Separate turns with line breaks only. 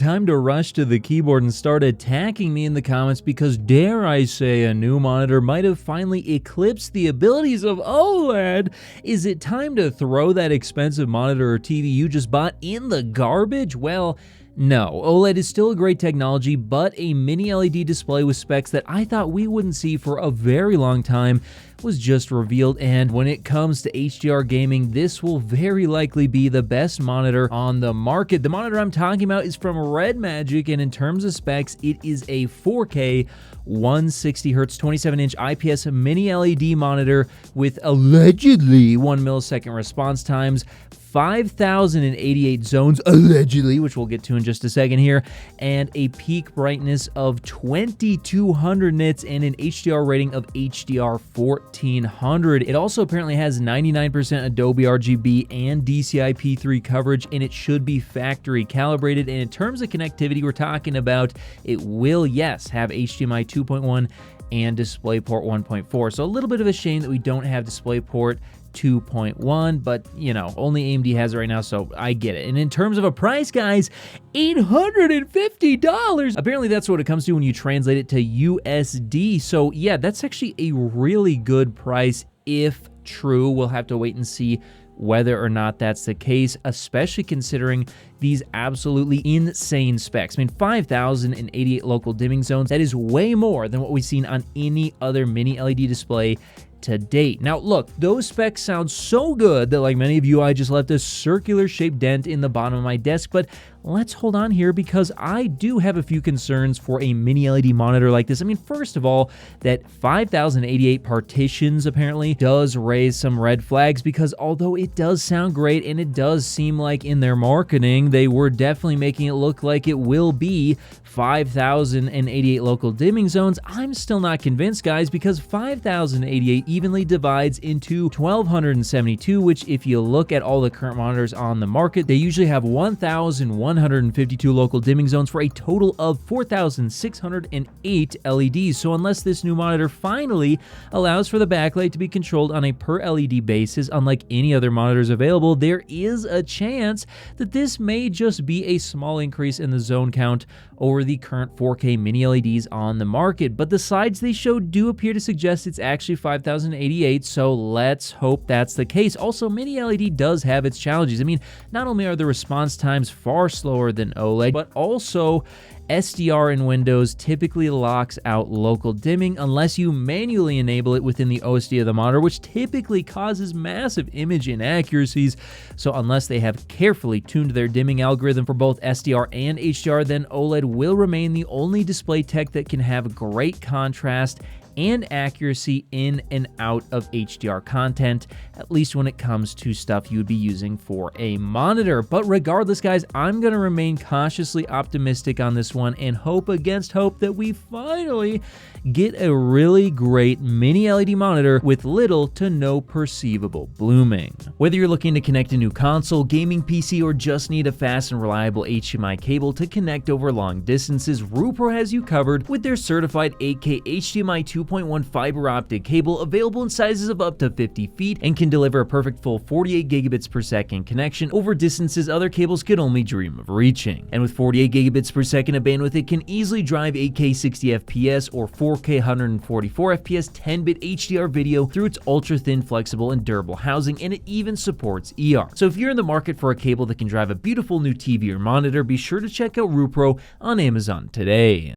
Time to rush to the keyboard and start attacking me in the comments because, dare I say, a new monitor might have finally eclipsed the abilities of OLED. Is it time to throw that expensive monitor or TV you just bought in the garbage? Well, no, OLED is still a great technology, but a mini LED display with specs that I thought we wouldn't see for a very long time was just revealed, and when it comes to HDR gaming, this will very likely be the best monitor on the market. The monitor I'm talking about is from Redmagic, and in terms of specs, it is a 4K 160Hz 27-inch IPS Mini LED monitor with allegedly 1 millisecond response times, 5,088 zones, allegedly, which we'll get to in just a second here, and a peak brightness of 2200 nits and an HDR rating of HDR 1400. It also apparently has 99% Adobe RGB and DCI-P3 coverage, and it should be factory calibrated. And in terms of connectivity, we're talking about it will, yes, have HDMI 2.1 and Displayport 1.4. So a little bit of a shame that we don't have Displayport 2.1, but you know, only AMD has it right now, so I get it. And in terms of a price, guys, $850. Apparently that's what it comes to when you translate it to USD. So yeah, that's actually a really good price if true. We'll have to wait and see whether or not that's the case, especially considering these absolutely insane specs. I mean, 5,088 local dimming zones, that is way more than what we've seen on any other mini LED display to date. Now look, those specs sound so good that, like many of you, I just left a circular shaped dent in the bottom of my desk, but let's hold on here because I do have a few concerns for a mini LED monitor like this. I mean, first of all, that 5,088 partitions apparently does raise some red flags because although it does sound great and it does seem like in their marketing they were definitely making it look like it will be 5,088 local dimming zones, I'm still not convinced, guys, because 5,088 evenly divides into 1,272, which if you look at all the current monitors on the market, they usually have 1,152 local dimming zones for a total of 4,608 LEDs. So unless this new monitor finally allows for the backlight to be controlled on a per LED basis, unlike any other monitors available, there is a chance that this may just be a small increase in the zone count over the current 4K mini LEDs on the market. But the slides they showed do appear to suggest it's actually 5,088, so let's hope that's the case. Also, mini LED does have its challenges. I mean, not only are the response times far slower than OLED, but also SDR in Windows typically locks out local dimming unless you manually enable it within the OSD of the monitor, which typically causes massive image inaccuracies. So unless they have carefully tuned their dimming algorithm for both SDR and HDR, then OLED will remain the only display tech that can have great contrast and accuracy in and out of HDR content, at least when it comes to stuff you would be using for a monitor. But regardless, guys, I'm going to remain cautiously optimistic on this one and hope against hope that we finally get a really great mini LED monitor with little to no perceivable blooming. Whether you're looking to connect a new console, gaming PC, or just need a fast and reliable HDMI cable to connect over long distances, Rupro has you covered with their certified 8K HDMI 2.1 fiber optic cable available in sizes of up to 50 feet and can deliver a perfect full 48 gigabits per second connection over distances other cables could only dream of reaching. And with 48 gigabits per second of bandwidth, it can easily drive 8K 60 FPS or 4K 144 FPS 10-bit HDR video through its ultra-thin, flexible, and durable housing, and it even supports ER. So if you're in the market for a cable that can drive a beautiful new TV or monitor, be sure to check out Rupro on Amazon today.